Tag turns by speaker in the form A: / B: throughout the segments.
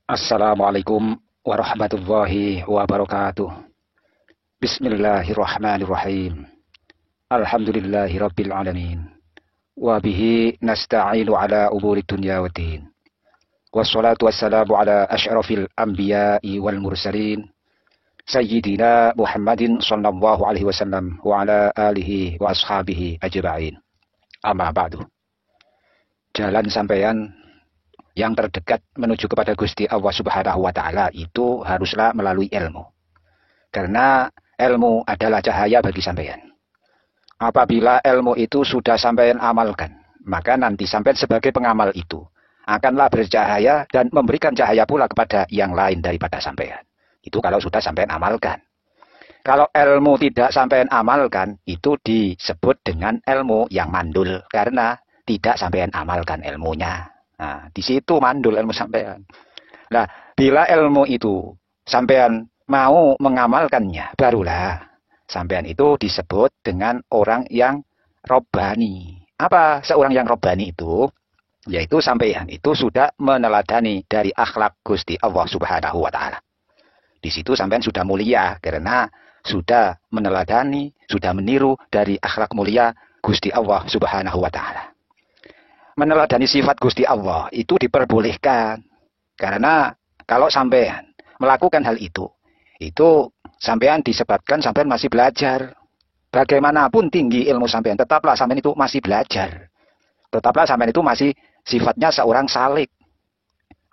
A: Assalamualaikum warahmatullahi wabarakatuh. Bismillahirrahmanirrahim. Alhamdulillahi rabbil alamin. Wa bihi nasta'inu ala umuri dunya waddin. Wassalatu wassalamu ala asyrafil anbiya'i wal mursalin. Sayyidina Muhammadin sallallahu alaihi wasallam wa ala alihi wa ashabihi ajma'in. Amma ba'du. Jalan sampeyan yang terdekat menuju kepada Gusti Allah Subhanahu wa taala itu haruslah melalui ilmu. Karena ilmu adalah cahaya bagi sampeyan. Apabila ilmu itu sudah sampeyan amalkan, maka nanti sampeyan sebagai pengamal itu akanlah bercahaya dan memberikan cahaya pula kepada yang lain daripada sampeyan. Itu kalau sudah sampeyan amalkan. Kalau ilmu tidak sampeyan amalkan, itu disebut dengan ilmu yang mandul karena tidak sampeyan amalkan ilmunya. Nah, di situ mandul ilmu sampean. Nah, bila ilmu itu sampean mau mengamalkannya, barulah sampean itu disebut dengan orang yang robbani. Apa seorang yang robbani itu? Yaitu sampean itu sudah meneladani dari akhlak Gusti Allah Subhanahu wa taala. Di situ sampean sudah mulia karena sudah meneladani, sudah meniru dari akhlak mulia Gusti Allah Subhanahu wa taala. Meneladani sifat Gusti Allah itu diperbolehkan. Karena kalau sampean melakukan hal itu sampean disebabkan sampean masih belajar. Bagaimanapun tinggi ilmu sampean, tetaplah sampean itu masih belajar. Tetaplah sampean itu masih sifatnya seorang salik.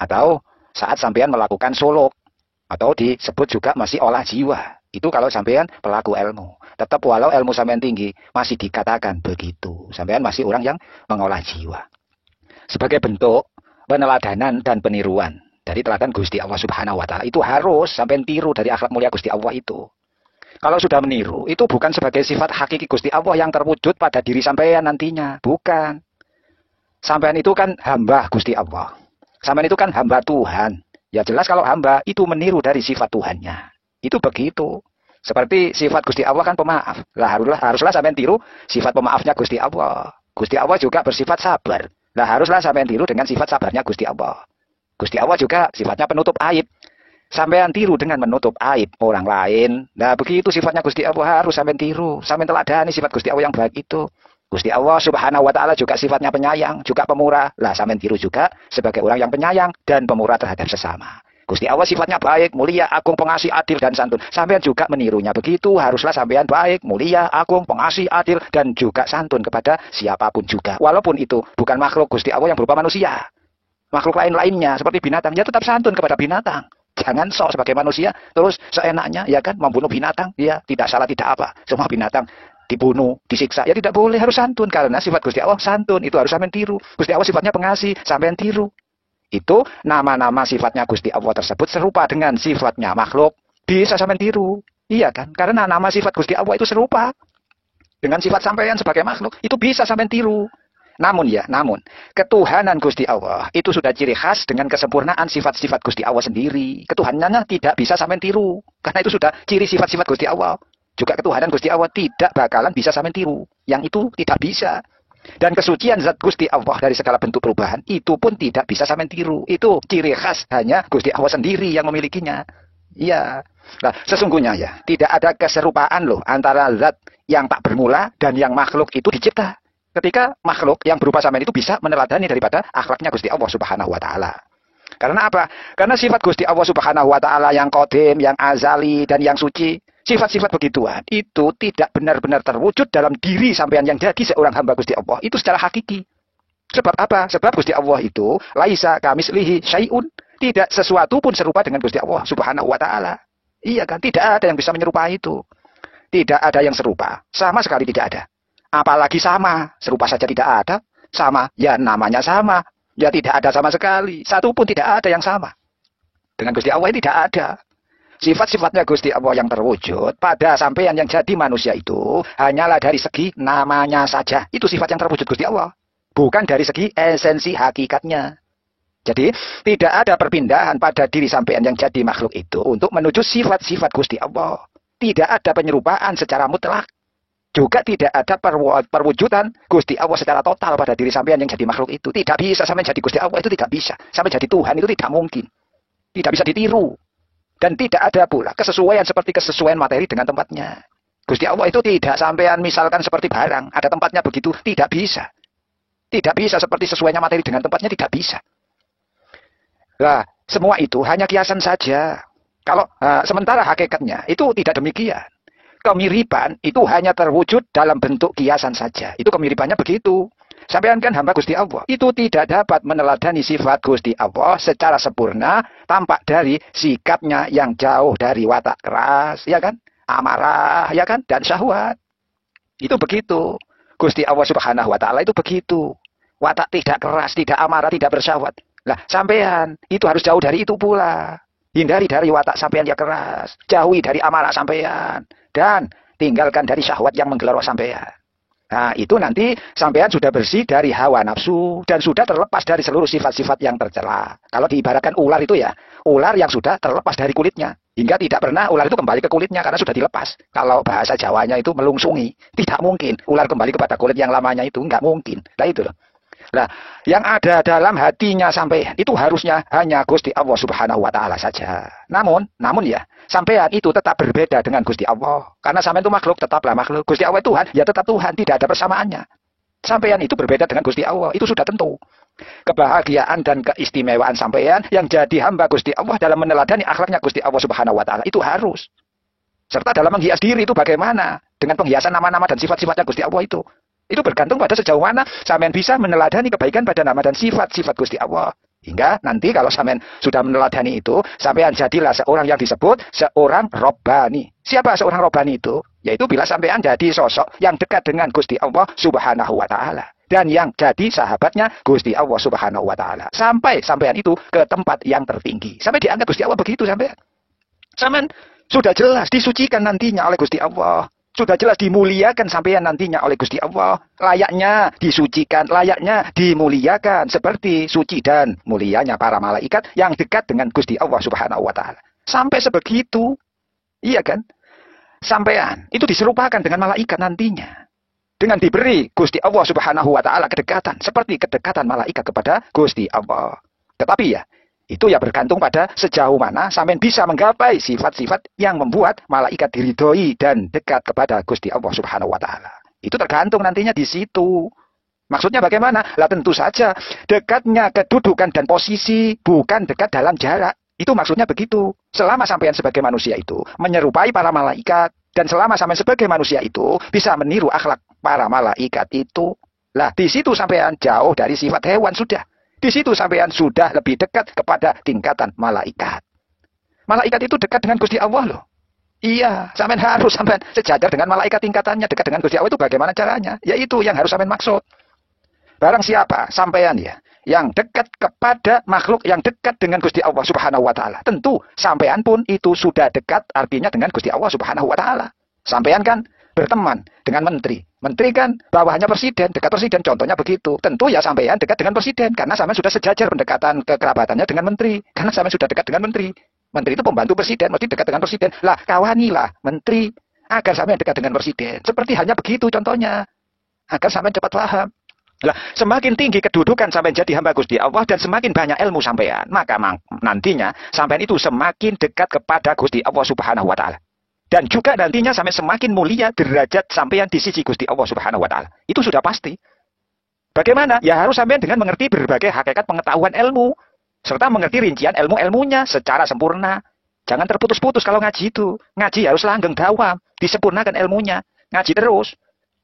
A: Atau saat sampean melakukan suluk. Atau disebut juga masih olah jiwa. Itu kalau sampean pelaku ilmu. Tetap walau ilmu sampean tinggi, masih dikatakan begitu. Sampean masih orang yang mengolah jiwa. Sebagai bentuk peneladanan dan peniruan dari teladan Gusti Allah Subhanahu wa taala, itu harus sampean tiru dari akhlak mulia Gusti Allah itu. Kalau sudah meniru, itu bukan sebagai sifat hakiki Gusti Allah yang terwujud pada diri sampean nantinya, bukan. Sampean itu kan hamba Gusti Allah. Sampean itu kan hamba Tuhan. Ya jelas kalau hamba itu meniru dari sifat Tuhannya. Itu begitu. Seperti sifat Gusti Allah kan pemaaf. Lah haruslah sampean tiru sifat pemaafnya Gusti Allah. Gusti Allah juga bersifat sabar. Nah haruslah sampean tiru dengan sifat sabarnya Gusti Allah. Gusti Allah juga sifatnya penutup aib. Sampean tiru dengan menutup aib orang lain. Nah begitu sifatnya Gusti Allah harus sampean tiru. Sampean teladani sifat Gusti Allah yang baik itu. Gusti Allah Subhanahu wa taala juga sifatnya penyayang, juga pemurah. Lah sampean tiru juga sebagai orang yang penyayang dan pemurah terhadap sesama. Gusti Allah sifatnya baik, mulia, agung, pengasih, adil, dan santun. Sampean juga menirunya begitu. Haruslah sampean baik, mulia, agung, pengasih, adil, dan juga santun kepada siapapun juga. Walaupun itu bukan makhluk Gusti Allah yang berupa manusia. Makhluk lain-lainnya seperti binatang, ya tetap santun kepada binatang. Jangan sok sebagai manusia, terus seenaknya, ya kan, membunuh binatang. Ya, tidak salah, tidak apa. Semua binatang dibunuh, disiksa. Ya tidak boleh, harus santun. Karena sifat Gusti Allah santun, itu harus sampean tiru. Gusti Allah sifatnya pengasih, sampean tiru. Itu nama-nama sifatnya Gusti Allah tersebut serupa dengan sifatnya makhluk, bisa sampean tiru. Iya kan? Karena nama sifat Gusti Allah itu serupa dengan sifat sampean sebagai makhluk, itu bisa sampean tiru. Namun ketuhanan Gusti Allah itu sudah ciri khas dengan kesempurnaan sifat-sifat Gusti Allah sendiri. Ketuhanannya tidak bisa sampean tiru, karena itu sudah ciri sifat-sifat Gusti Allah. Juga ketuhanan Gusti Allah tidak bakalan bisa sampean tiru. Yang itu tidak bisa. Dan kesucian zat Gusti Allah dari segala bentuk perubahan itu pun tidak bisa sampean tiru. Itu ciri khas hanya Gusti Allah sendiri yang memilikinya. Iya. Nah, sesungguhnya ya, tidak ada keserupaan loh antara zat yang tak bermula dan yang makhluk itu dicipta. Ketika makhluk yang berupa sampean itu bisa meneladani daripada akhlaknya Gusti Allah Subhanahu wa taala. Karena apa? Karena sifat Gusti Allah Subhanahu wa taala yang qadim, yang azali dan yang suci, sifat-sifat begituan itu tidak benar-benar terwujud dalam diri sampean yang jadi seorang hamba Gusti Allah. Itu secara hakiki. Sebab apa? Sebab Gusti Allah itu laisa kamislihi syai'un, tidak sesuatu pun serupa dengan Gusti Allah Subhanahu wa taala. Iya kan? Tidak ada yang bisa menyerupai itu. Tidak ada yang serupa. Sama sekali tidak ada. Apalagi sama, serupa saja tidak ada. Sama, ya namanya sama. Ya tidak ada sama sekali. Satu pun tidak ada yang sama. Dengan Gusti Allah tidak ada. Sifat-sifatnya Gusti Allah yang terwujud pada sampeyan yang jadi manusia itu hanyalah dari segi namanya saja. Itu sifat yang terwujud Gusti Allah. Bukan dari segi esensi hakikatnya. Jadi tidak ada perpindahan pada diri sampeyan yang jadi makhluk itu untuk menuju sifat-sifat Gusti Allah. Tidak ada penyerupaan secara mutlak. Juga tidak ada perwujudan Gusti Allah secara total pada diri sampean yang jadi makhluk itu. Tidak bisa sampai jadi Gusti Allah, itu tidak bisa. Sampai jadi Tuhan itu tidak mungkin. tidak bisa ditiru. Dan tidak ada pula kesesuaian seperti kesesuaian materi dengan tempatnya. Gusti Allah itu tidak sampean misalkan seperti barang, ada tempatnya begitu, tidak bisa. Tidak bisa seperti sesuainya materi dengan tempatnya, tidak bisa. Nah, semua itu hanya kiasan saja. Kalau sementara hakikatnya itu tidak demikian. Kemiripan itu hanya terwujud dalam bentuk kiasan saja. Itu kemiripannya begitu. Sampean kan hamba Gusti Allah. Itu tidak dapat meneladani sifat Gusti Allah secara sempurna tampak dari sikapnya yang jauh dari watak keras, ya kan? Amarah, ya kan? Dan syahwat. Itu begitu. Gusti Allah Subhanahu wa taala itu begitu. Watak tidak keras, tidak amarah, tidak bersyahwat. Lah, sampean itu harus jauh dari itu pula. Hindari dari watak sampean yang keras, jauhi dari amarah sampean, dan tinggalkan dari syahwat yang menggelora sampean. Nah, itu nanti sampean sudah bersih dari hawa nafsu dan sudah terlepas dari seluruh sifat-sifat yang tercela. Kalau diibaratkan ular itu ya, ular yang sudah terlepas dari kulitnya. Hingga tidak pernah ular itu kembali ke kulitnya karena sudah dilepas. Kalau bahasa Jawanya itu melungsungi. Tidak mungkin ular kembali kepada kulit yang lamanya itu. Nggak mungkin. Nah itu loh. Nah, yang ada dalam hatinya sampean itu harusnya hanya Gusti Allah Subhanahu wa taala saja. Namun ya, sampean itu tetap berbeda dengan Gusti Allah. Karena sampean itu makhluk, tetaplah makhluk. Gusti Allah Tuhan, ya tetap Tuhan, tidak ada persamaannya. Sampean itu berbeda dengan Gusti Allah, itu sudah tentu. Kebahagiaan dan keistimewaan sampean yang jadi hamba Gusti Allah dalam meneladani akhlaknya Gusti Allah Subhanahu wa taala itu harus. Serta dalam menghias diri itu bagaimana? Dengan penghiasan nama-nama dan sifat-sifatnya Gusti Allah itu. Itu bergantung pada sejauh mana sampean bisa meneladani kebaikan pada nama dan sifat-sifat Gusti Allah. Hingga nanti kalau sampean sudah meneladani itu, sampean jadilah seorang yang disebut seorang Robbani. Siapa seorang Robbani itu? Yaitu bila sampean jadi sosok yang dekat dengan Gusti Allah Subhanahu wa taala. Dan yang jadi sahabatnya Gusti Allah Subhanahu wa taala. Sampai sampean itu ke tempat yang tertinggi. Sampai diangkat Gusti Allah begitu sampean. Sampean sudah jelas disucikan nantinya oleh Gusti Allah. Sudah jelas dimuliakan sampean nantinya oleh Gusti Allah. Layaknya disucikan, layaknya dimuliakan. Seperti suci dan mulianya para malaikat yang dekat dengan Gusti Allah Subhanahu wa taala. Sampai sebegitu. Iya kan? Sampean itu diserupakan dengan malaikat nantinya. Dengan diberi Gusti Allah Subhanahu wa taala kedekatan. Seperti kedekatan malaikat kepada Gusti Allah. Tetapi ya, itu ya bergantung pada sejauh mana sampean bisa menggapai sifat-sifat yang membuat malaikat diridhoi dan dekat kepada Gusti Allah Subhanahu wa taala. Itu tergantung nantinya di situ. Maksudnya bagaimana? Lah tentu saja dekatnya kedudukan dan posisi, bukan dekat dalam jarak. Itu maksudnya begitu. Selama sampean sebagai manusia itu menyerupai para malaikat, dan selama sampean sebagai manusia itu bisa meniru akhlak para malaikat itu, lah di situ sampean jauh dari sifat hewan sudah. Di situ sampean sudah lebih dekat kepada tingkatan malaikat. Malaikat itu dekat dengan Gusti Allah loh. Iya, sampean harus sampean sejajar dengan malaikat tingkatannya, dekat dengan Gusti Allah itu bagaimana caranya? Ya itu yang harus sampean maksud. Barang siapa sampean ya yang dekat kepada makhluk yang dekat dengan Gusti Allah Subhanahu wa taala. Tentu sampean pun itu sudah dekat artinya dengan Gusti Allah Subhanahu wa taala. Sampean kan berteman dengan menteri. Menteri kan bawahnya presiden, dekat presiden, contohnya begitu. Tentu ya sampean dekat dengan presiden, karena sampean sudah sejajar pendekatan kekerabatannya dengan menteri. Karena sampean sudah dekat dengan menteri. Menteri itu pembantu presiden, mesti dekat dengan presiden. Lah, kawanilah menteri agar sampean dekat dengan presiden. Seperti hanya begitu contohnya. Agar sampean cepat paham. Lah, semakin tinggi kedudukan sampean jadi hamba Gusti Allah dan semakin banyak ilmu sampean, maka nantinya sampean itu semakin dekat kepada Gusti Allah Subhanahu wa taala. Dan juga nantinya sampai semakin mulia derajat sampean di sisi Gusti Allah Subhanahu wa taala. Itu sudah pasti. Bagaimana? Ya harus sampean dengan mengerti berbagai hakikat pengetahuan ilmu serta mengerti rincian ilmu-ilmunya secara sempurna. Jangan terputus-putus kalau ngaji itu. Ngaji harus langgeng dawam, disempurnakan ilmunya. Ngaji terus.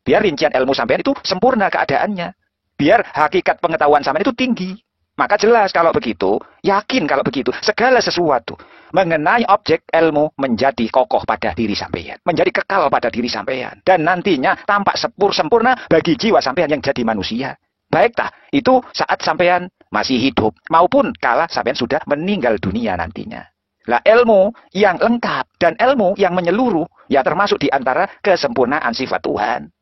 A: Biar rincian ilmu sampean itu sempurna keadaannya. Biar hakikat pengetahuan sampean itu tinggi. Maka jelas kalau begitu, yakin kalau begitu, segala sesuatu mengenai objek ilmu menjadi kokoh pada diri sampean, menjadi kekal pada diri sampean, dan nantinya tampak sempurna bagi jiwa sampean yang jadi manusia. Baik tak? Itu saat sampean masih hidup, maupun kala sampean sudah meninggal dunia nantinya. Lah ilmu yang lengkap dan ilmu yang menyeluruh, ya termasuk di antara kesempurnaan sifat Tuhan.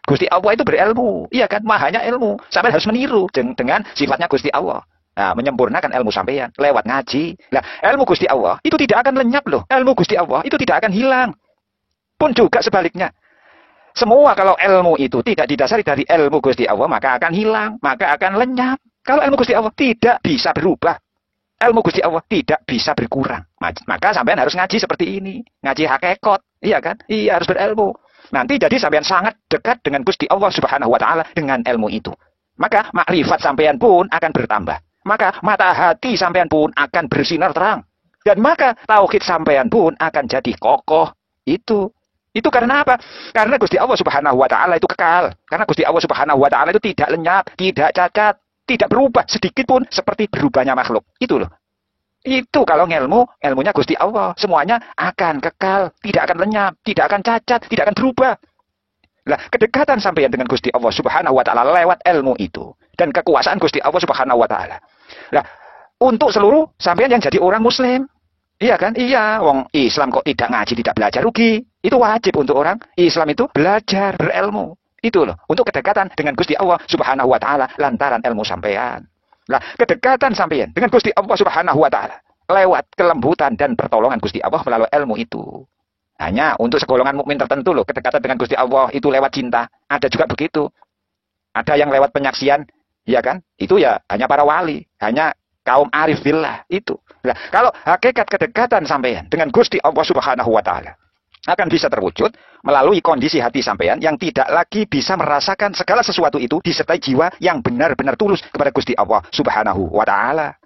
A: Gusti Allah itu berilmu, iya kan? Mahanya ilmu. Sampai harus meniru dengan sifatnya Gusti Allah. Nah, menyempurnakan ilmu sampean lewat ngaji. Nah, ilmu Gusti Allah itu tidak akan lenyap loh. Ilmu Gusti Allah itu tidak akan hilang. Pun juga sebaliknya. Semua kalau ilmu itu tidak didasari dari ilmu Gusti Allah, maka akan hilang, maka akan lenyap. Kalau ilmu Gusti Allah tidak bisa berubah. ilmu Gusti Allah tidak bisa berkurang. Maka sampean harus ngaji seperti ini, ngaji hakikat, iya kan? Iya, harus berilmu. Nanti jadi sampean sangat dekat dengan Gusti Allah Subhanahu wa taala dengan ilmu itu. Maka makrifat sampean pun akan bertambah. Maka mata hati sampean pun akan bersinar terang. Dan maka tauhid sampean pun akan jadi kokoh. Itu karena apa? Karena Gusti Allah Subhanahu wa taala itu kekal. Karena Gusti Allah Subhanahu wa taala itu tidak lenyap, tidak cacat, tidak berubah sedikit pun seperti berubahnya makhluk. Itu loh. Itu kalau ilmunya Gusti Allah, semuanya akan kekal, tidak akan lenyap, tidak akan cacat, tidak akan berubah. Lah, kedekatan sampeyan dengan Gusti Allah Subhanahu wa taala lewat ilmu itu dan kekuasaan Gusti Allah Subhanahu wa taala. Lah, untuk seluruh sampeyan yang jadi orang muslim, iya kan? Iya, wong Islam kok tidak ngaji, tidak belajar, rugi. Itu wajib untuk orang Islam itu belajar, berilmu. Itu loh, untuk kedekatan dengan Gusti Allah Subhanahu wa taala lantaran ilmu sampean. Lah, kedekatan sampean dengan Gusti Allah Subhanahu wa taala lewat kelembutan dan pertolongan Gusti Allah melalui ilmu itu. Hanya untuk segolongan mukmin tertentu loh, kedekatan dengan Gusti Allah itu lewat cinta. Ada juga begitu. Ada yang lewat penyaksian, ya kan? Itu ya hanya para wali, hanya kaum arif billah itu. Nah, kalau hakikat kedekatan sampean dengan Gusti Allah Subhanahu wa taala akan bisa terwujud melalui kondisi hati sampean yang tidak lagi bisa merasakan segala sesuatu itu disertai jiwa yang benar-benar tulus kepada Gusti Allah Subhanahu wa taala.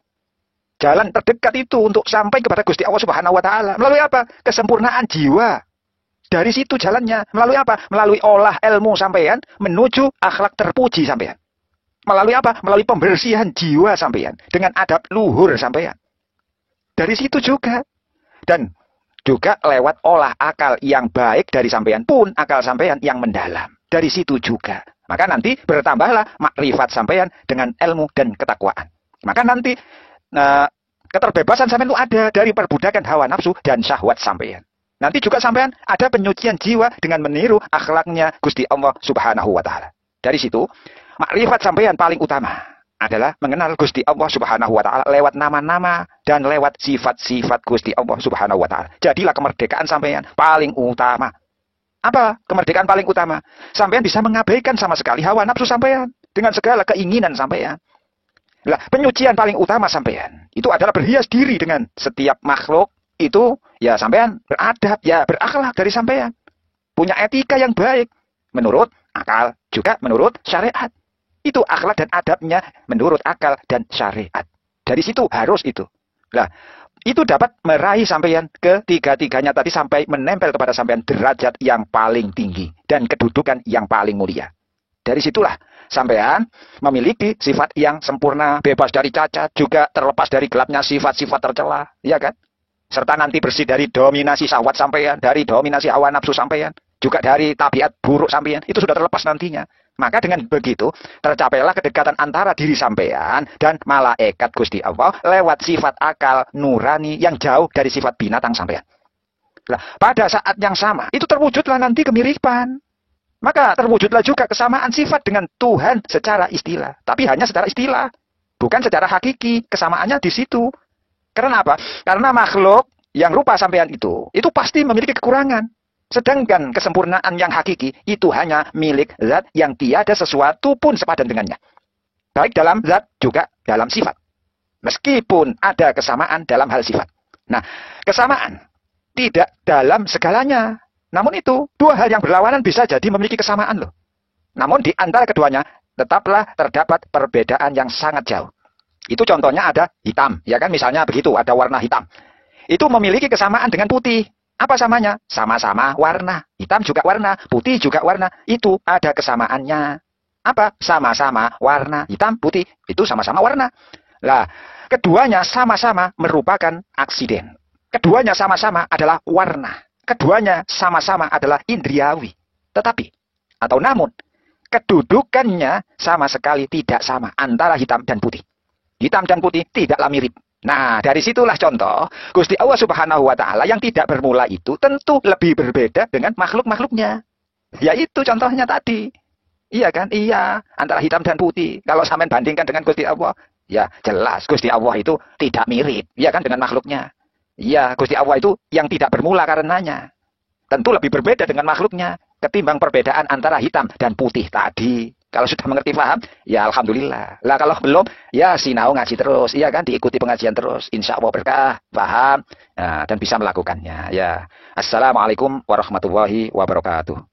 A: Jalan terdekat itu untuk sampai kepada Gusti Allah Subhanahu wa taala melalui apa? Kesempurnaan jiwa. Dari situ jalannya melalui apa? Melalui olah ilmu sampean menuju akhlak terpuji sampean. Melalui apa? Melalui pembersihan jiwa sampean dengan adab luhur sampean. Dari situ juga. Dan juga lewat olah akal yang baik dari sampean pun akal sampean yang mendalam. Dari situ juga. Maka nanti bertambahlah makrifat sampean dengan ilmu dan ketakwaan. Maka nanti keterbebasan sampean itu ada dari perbudakan hawa nafsu dan syahwat sampean. Nanti juga sampean ada penyucian jiwa dengan meniru akhlaknya Gusti Allah Subhanahu wa taala. Dari situ makrifat sampean paling utama adalah mengenal Gusti Allah Subhanahu wa taala lewat nama-nama dan lewat sifat-sifat Gusti Allah Subhanahu wa taala. Jadilah kemerdekaan sampean paling utama. Apa kemerdekaan paling utama? Sampean bisa mengabaikan sama sekali hawa nafsu sampean dengan segala keinginan sampean. Lah, penyucian paling utama sampean itu adalah berhias diri dengan setiap makhluk itu ya sampean beradab, ya berakhlak dari sampean. Punya etika yang baik menurut akal juga menurut syariat. Itu akhlak dan adabnya menurut akal dan syariat. Dari situ harus itu. Lah, itu dapat meraih sampean ketiga-tiganya tadi sampai menempel kepada sampean derajat yang paling tinggi dan kedudukan yang paling mulia. Dari situlah sampean memiliki sifat yang sempurna, bebas dari cacat, juga terlepas dari gelapnya sifat-sifat tercela, ya kan? Serta nanti bersih dari dominasi syahwat sampean, dari dominasi hawa nafsu sampean, juga dari tabiat buruk sampean, itu sudah terlepas nantinya. Maka dengan begitu tercapailah kedekatan antara diri sampean dan malaikat Gusti Allah lewat sifat akal nurani yang jauh dari sifat binatang sampean. Nah, pada saat yang sama itu terwujudlah nanti kemiripan. Maka terwujudlah juga kesamaan sifat dengan Tuhan secara istilah. Tapi hanya secara istilah. Bukan secara hakiki. Kesamaannya di situ. Karena apa? Karena makhluk yang rupa sampean itu pasti memiliki kekurangan. Sedangkan kesempurnaan yang hakiki itu hanya milik zat yang tiada sesuatu pun sepadan dengannya. Baik dalam zat juga dalam sifat. Meskipun ada kesamaan dalam hal sifat. Nah, kesamaan tidak dalam segalanya. Namun itu, dua hal yang berlawanan bisa jadi memiliki kesamaan loh. Namun di antara keduanya, tetaplah terdapat perbedaan yang sangat jauh. Itu contohnya ada hitam, ya kan? Misalnya begitu, ada warna hitam. Itu memiliki kesamaan dengan putih. Apa samanya? Sama-sama warna. Hitam juga warna, putih juga warna. Itu ada kesamaannya. Apa? Sama-sama warna. Hitam, putih, itu sama-sama warna. Lah, keduanya sama-sama merupakan aksiden. Keduanya sama-sama adalah warna. Keduanya sama-sama adalah indriawi. Tetapi, atau namun, kedudukannya sama sekali tidak sama antara hitam dan putih. Hitam dan putih tidaklah mirip. Nah, dari situlah contoh, Gusti Allah Subhanahu wa Ta'ala yang tidak bermula itu tentu lebih berbeda dengan makhluk-makhluknya. Yaitu contohnya tadi. Iya kan? Iya, antara hitam dan putih. Kalau sampean bandingkan dengan Gusti Allah, ya jelas Gusti Allah itu tidak mirip. Iya kan dengan makhluknya. Iya, Gusti Allah itu yang tidak bermula karenanya. Tentu lebih berbeda dengan makhluknya ketimbang perbedaan antara hitam dan putih tadi. Kalau sudah mengerti paham, ya alhamdulillah. Lah kalau belum, ya sinau ngaji terus, iya kan, diikuti pengajian terus. Insya Allah berkah, paham, dan bisa melakukannya. Ya, assalamualaikum warahmatullahi wabarakatuh.